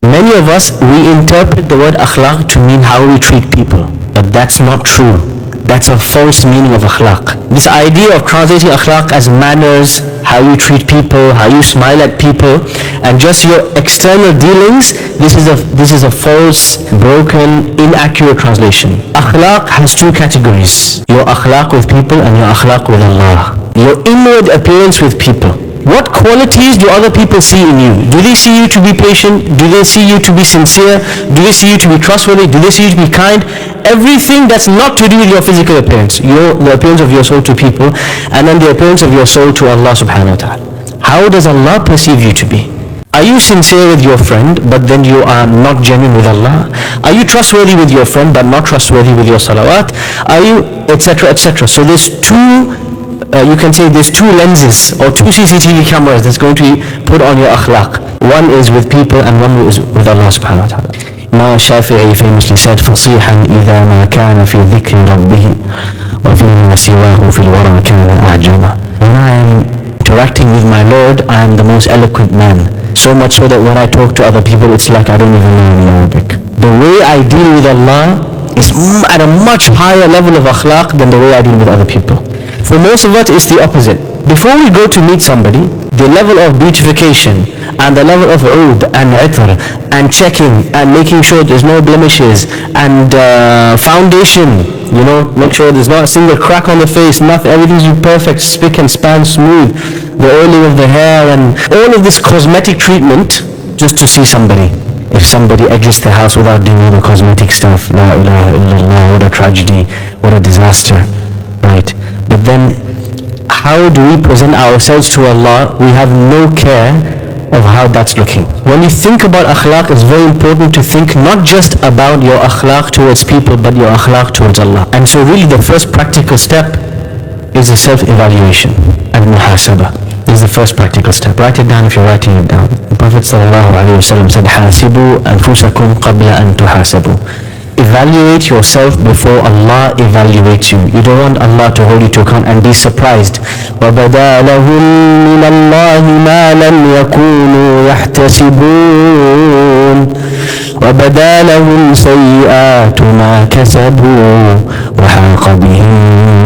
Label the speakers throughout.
Speaker 1: Many of us, we interpret the word akhlaq to mean how we treat people, but that's not true. That's a false meaning of akhlaq. This idea of translating akhlaq as manners, how you treat people, how you smile at people, and just your external dealings, this is a false, broken, inaccurate translation. Akhlaq has two categories: your akhlaq with people and your akhlaq with Allah. Your inward appearance with people. What qualities do other people see in you? Do they see you to be patient? Do they see you to be sincere? Do they see you to be trustworthy? Do they see you to be kind? Everything that's not to do with your physical appearance, the appearance of your soul to people, and then the appearance of your soul to Allah subhanahu wa ta'ala. How does Allah perceive you to be? Are you sincere with your friend, but then you are not genuine with Allah? Are you trustworthy with your friend, but not trustworthy with your salawat? Are you, etc., etc.? So there's two, you can say there's two lenses or two CCTV cameras that's going to be put on your akhlaq. One is with people and one is with Allah subhanahu wa ta'ala. Imam Shafi'i famously said, فَصِيحًا إِذَا مَا كَانَ فِي ذِكْرِ رَبِّهِ وَفِيمَا سِوَاهُ فِي الْوَرَى كَانَ أَعْجَمًا. When I am interacting with my Lord, I am the most eloquent man. So much so that when I talk to other people, it's like I don't even know any Arabic. The way I deal with Allah is at a much higher level of akhlaq than the way I deal with other people. For most of us, it's the opposite. Before we go to meet somebody, the level of beautification and the level of oud and itr and checking and making sure there's no blemishes and foundation, make sure there's not a single crack on the face, nothing, everything's perfect, spick and span, smooth, the oiling of the hair and all of this cosmetic treatment just to see somebody. If somebody exits the house without doing all the cosmetic stuff, la ilaha illallah, what a tragedy, what a disaster, right? But then, how do we present ourselves to Allah? We have no care of how that's looking. When you think about akhlaq, it's very important to think not just about your akhlaq towards people, but your akhlaq towards Allah. And so really the first practical step is the self-evaluation. Al-muhasabah is the first practical step. Write it down if you're writing it down. The Prophet ﷺ said, حَاسِبُوا أَنفُسَكُمْ قَبْلَ أَن تُحَاسَبُوا. Evaluate yourself before Allah evaluates you. You don't want Allah to hold you to account and be surprised. وَبَدَا لَهُم مِّنَ اللَّهِ مَا لَمْ يَكُونُوا يَحْتَسِبُونَ وَبَدَا لَهُمْ سَيِّئَاتُ مَا كَسَبُوا وَحَاقَ بِهِم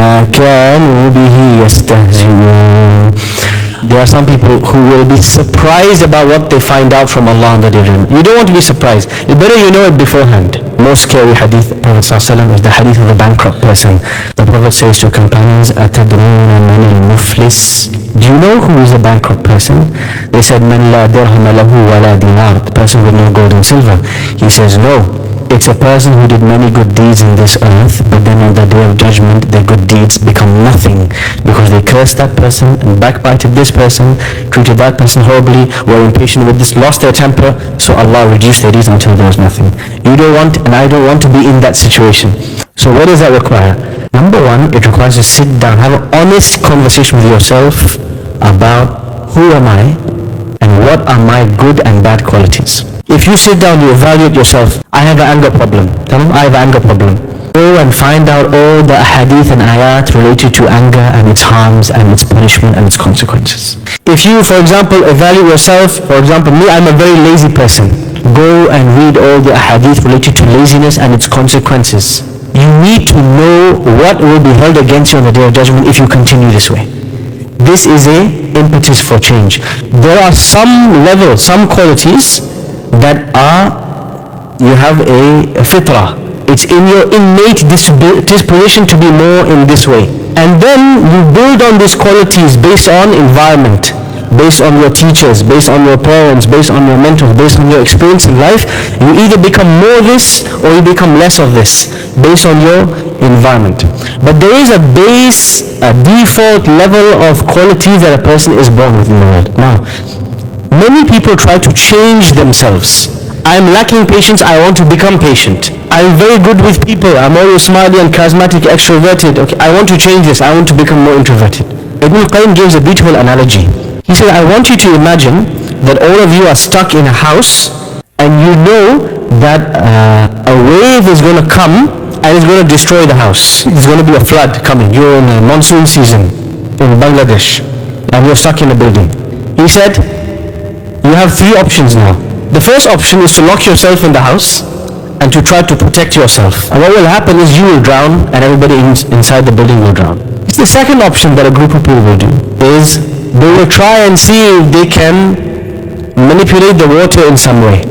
Speaker 1: مَّا كَانُوا بِهِ يَسْتَهْزِئُونَ. There are some people who will be surprised about what they find out from Allah on the day of judgment. You don't want to be surprised. It's better you know it beforehand. Most scary hadith, the Prophet ﷺ, is the hadith of the bankrupt person. The Prophet says to companions, أَتَدْرُونَ مَنِ الْمُفْلِسِ. Do you know who is the bankrupt person? They said, مَنْ لَا دِرْهَمَ لَهُ وَلَا دِينَارٍ. The person with no gold and silver. He says, no. It's a person who did many good deeds in this earth, but then on the day of judgment, their good deeds become nothing because they cursed that person and backbited this person, treated that person horribly, were impatient with this, lost their temper, so Allah reduced their deeds until there was nothing. You don't want, and I don't want to be in that situation. So what does that require? Number one, it requires to sit down, have an honest conversation with yourself about who am I and what are my good and bad qualities. If you sit down, you evaluate yourself. I have an anger problem. Tell them, I have an anger problem. Go and find out all the hadith and ayat related to anger and its harms and its punishment and its consequences. If you, for example, evaluate yourself, for example, me, I'm a very lazy person. Go and read all the hadith related to laziness and its consequences. You need to know what will be held against you on the day of judgment if you continue this way. This is a impetus for change. There are some levels, some qualities that you have a fitrah. It's in your innate disposition to be more in this way. And then you build on these qualities based on environment, based on your teachers, based on your parents, based on your mentors, based on your experience in life. You either become more this or you become less of this based on your environment. But there is a base, a default level of qualities that a person is born with in the world. Now, many people try to change themselves. I'm lacking patience, I want to become patient. I'm very good with people, I'm always smiley and charismatic, extroverted. Okay, I want to change this, I want to become more introverted. Ibn Qayyim gives a beautiful analogy. He said, I want you to imagine that all of you are stuck in a house and you know that a wave is going to come and it's going to destroy the house. There's going to be a flood coming. You're in a monsoon season in Bangladesh and you're stuck in a building. He said, you have three options now. The first option is to lock yourself in the house and to try to protect yourself. And what will happen is you will drown and everybody inside the building will drown. It's the second option that a group of people will do, is they will try and see if they can manipulate the water in some way.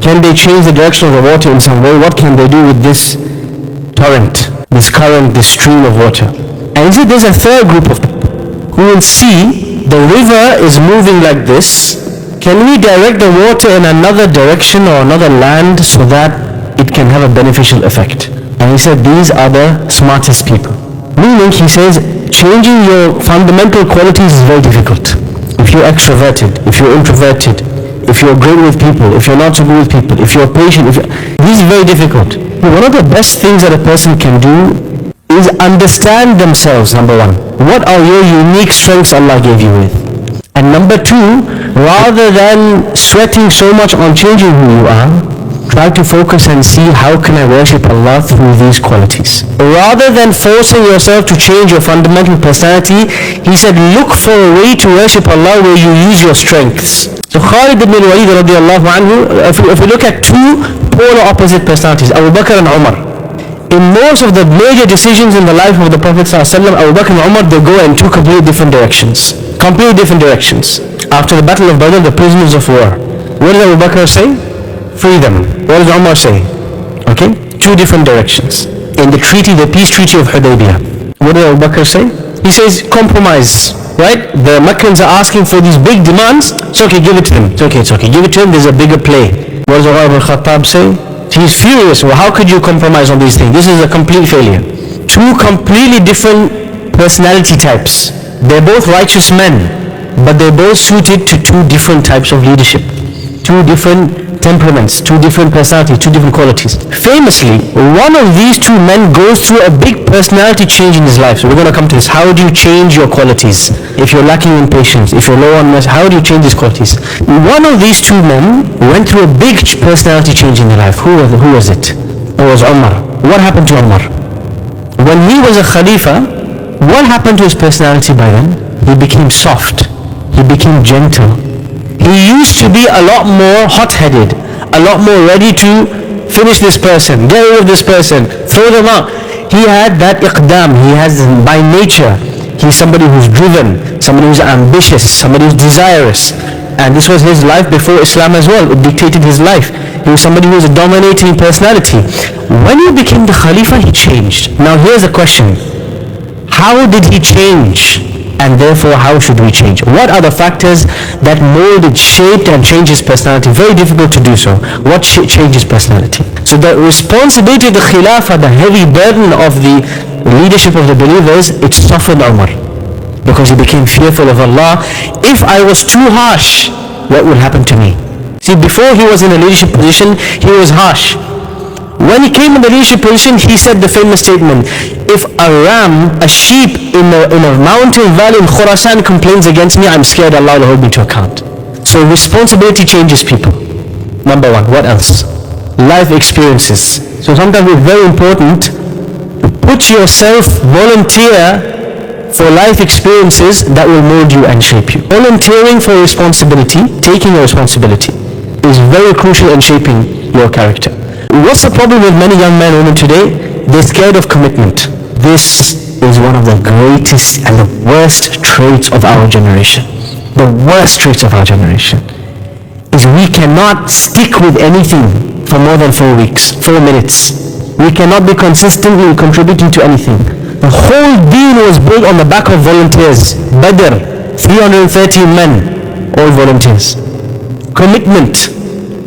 Speaker 1: Can they change the direction of the water in some way? What can they do with this torrent, this current, this stream of water? And there's a third group of people who will see the river is moving like this. Can we direct the water in another direction or another land so that it can have a beneficial effect? And he said these are the smartest people. Meaning, he says, changing your fundamental qualities is very difficult. If you're extroverted, if you're introverted, if you're great with people, if you're not so good with people, if you're patient, this is very difficult. One of the best things that a person can do is understand themselves, number one. What are your unique strengths Allah gave you with? And number two, rather than sweating so much on changing who you are, try to focus and see how can I worship Allah through these qualities. Rather than forcing yourself to change your fundamental personality, he said look for a way to worship Allah where you use your strengths. So Khalid ibn al-Walid radiallahu anhu, if we look at two polar opposite personalities, Abu Bakr and Umar. In most of the major decisions in the life of the Prophet ﷺ, Abu Bakr and Umar, they go in two completely different directions. Completely different directions. After the Battle of Badr, the prisoners of war. What did Abu Bakr say? Free them. What does Umar say? Okay? Two different directions. In the treaty, the peace treaty of Hudaybiyah, what did Abu Bakr say? He says compromise. Right? The Meccans are asking for these big demands. It's okay, give it to him. It's okay. Give it to him, there's a bigger play. What does Umar ibn Khattab say? He's furious. Well, how could you compromise on these things? This is a complete failure. Two completely different personality types. They're both righteous men, but they're both suited to two different types of leadership. Two different temperaments, two different personalities, two different qualities. Famously, one of these two men goes through a big personality change in his life. So we're going to come to this. How do you change your qualities? If you're lacking in patience, if you're low on mercy, how do you change these qualities? One of these two men went through a big personality change in his life. Who was it? It was Umar. What happened to Umar? When he was a Khalifa, what happened to his personality by then? He became soft. He became gentle. He used to be a lot more hot-headed, a lot more ready to finish this person, get rid of this person, throw them out. He had that iqdam. He has, by nature, he's somebody who's driven, somebody who's ambitious, somebody who's desirous. And this was his life before Islam as well. It dictated his life. He was somebody who was a dominating personality. When he became the Khalifa, he changed. Now here's the question. How did he change? And therefore, how should we change? What are the factors that molded, shaped, and changed his personality? Very difficult to do so. What changed his personality? So the responsibility of the Khilafah, the heavy burden of the leadership of the believers, it softened Umar. Because he became fearful of Allah. If I was too harsh, what would happen to me? See, before he was in a leadership position, he was harsh. When he came in the leadership position, he said the famous statement, if a ram, a sheep in a mountain valley in Khurasan complains against me, I'm scared Allah will hold me to account. So responsibility changes people. Number one, what else? Life experiences. So sometimes it's very important to put yourself, volunteer for life experiences that will mold you and shape you. Volunteering for responsibility, taking a responsibility, is very crucial in shaping your character. What's the problem with many young men and women today? They're scared of commitment. This is one of the greatest and the worst traits of our generation. The worst traits of our generation is we cannot stick with anything for more than 4 weeks, 4 minutes. We cannot be consistently contributing to anything. The whole deen was built on the back of volunteers. Badr, 313 men, all volunteers. Commitment.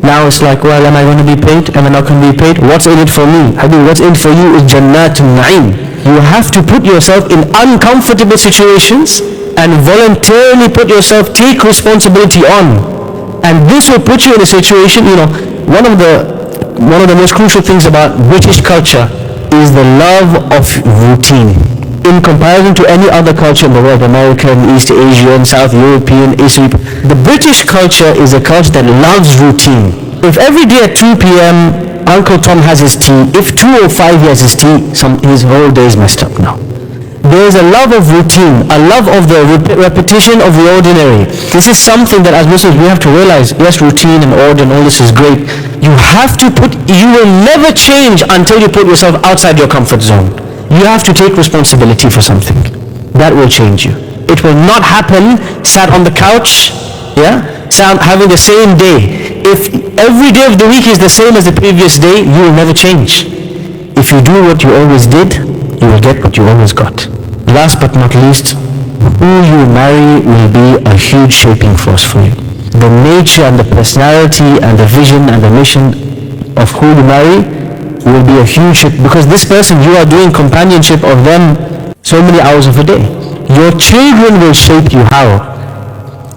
Speaker 1: Now it's like, well, am I going to be paid? Am I not going to be paid? What's in it for me? What's in it for you is Jannatun Na'im. You have to put yourself in uncomfortable situations and voluntarily put yourself, take responsibility on. And this will put you in a situation, one of the most crucial things about British culture is the love of routine. In comparison to any other culture in the world, American, East Asian, South European, Asian, the British culture is a culture that loves routine. If every day at 2 p.m. Uncle Tom has his tea, if 2:05 he has his tea, his whole day is messed up now. There is a love of routine, a love of the repetition of the ordinary. This is something that as Muslims we have to realize. Yes, routine and order and all this is great. You will never change until you put yourself outside your comfort zone. You have to take responsibility for something. That will change you. It will not happen sat on the couch, having the same day. If every day of the week is the same as the previous day, you will never change. If you do what you always did, you will get what you always got. Last but not least, who you marry will be a huge shaping force for you. The nature and the personality and the vision and the mission of who you marry will be a huge shape, because this person, you are doing companionship of them so many hours of a day. Your children will shape you. How?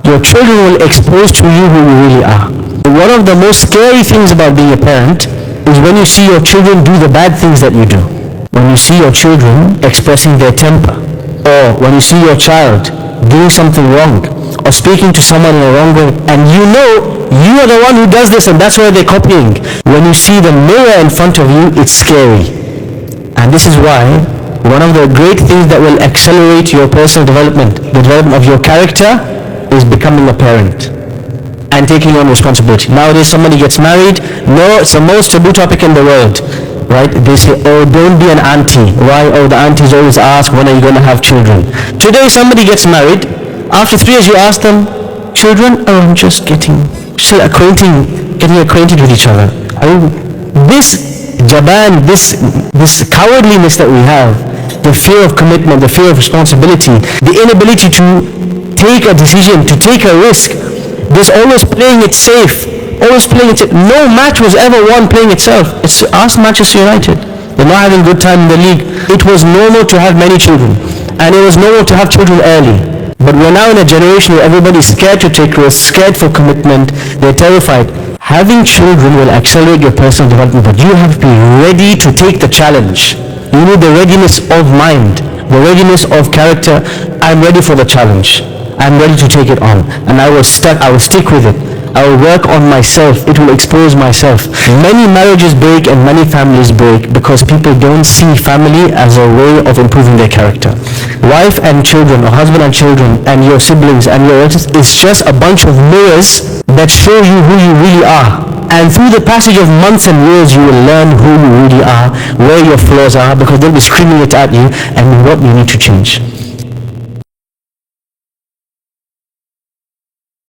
Speaker 1: Your children will expose to you who you really are. One of the most scary things about being a parent is when you see your children do the bad things that you do. When you see your children expressing their temper, or when you see your child doing something wrong, or speaking to someone in a wrong way, and you know you are the one who does this and that's why they're copying. When you see the mirror in front of you, it's scary. And this is why one of the great things that will accelerate your personal development, the development of your character, is becoming a parent and taking on responsibility. Nowadays somebody gets married, no, it's the most taboo topic in the world. Right? They say, oh, don't be an auntie. Why? Oh, the aunties always ask, when are you going to have children? Today somebody gets married. After 3 years you ask them, children? Oh, I'm just getting acquainted with each other. This jaban, this cowardliness that we have, the fear of commitment, the fear of responsibility, the inability to take a decision, to take a risk, this always playing it safe. No match was ever won playing itself. It's us, Manchester United. They're not having a good time in the league. It was normal to have many children, and it was normal to have children early. But we're now in a generation where everybody's scared to take risks, scared for commitment, they're terrified. Having children will accelerate your personal development, but you have to be ready to take the challenge. You need the readiness of mind, the readiness of character. I'm ready for the challenge. I'm ready to take it on, and I will stick with it. I will work on myself. It will expose myself. Many marriages break and many families break because people don't see family as a way of improving their character. Wife and children, or husband and children, and your siblings and your relatives is just a bunch of mirrors that show you who you really are. And through the passage of months and years, you will learn who you really are, where your flaws are, because they'll be screaming it at you, and what you need to change.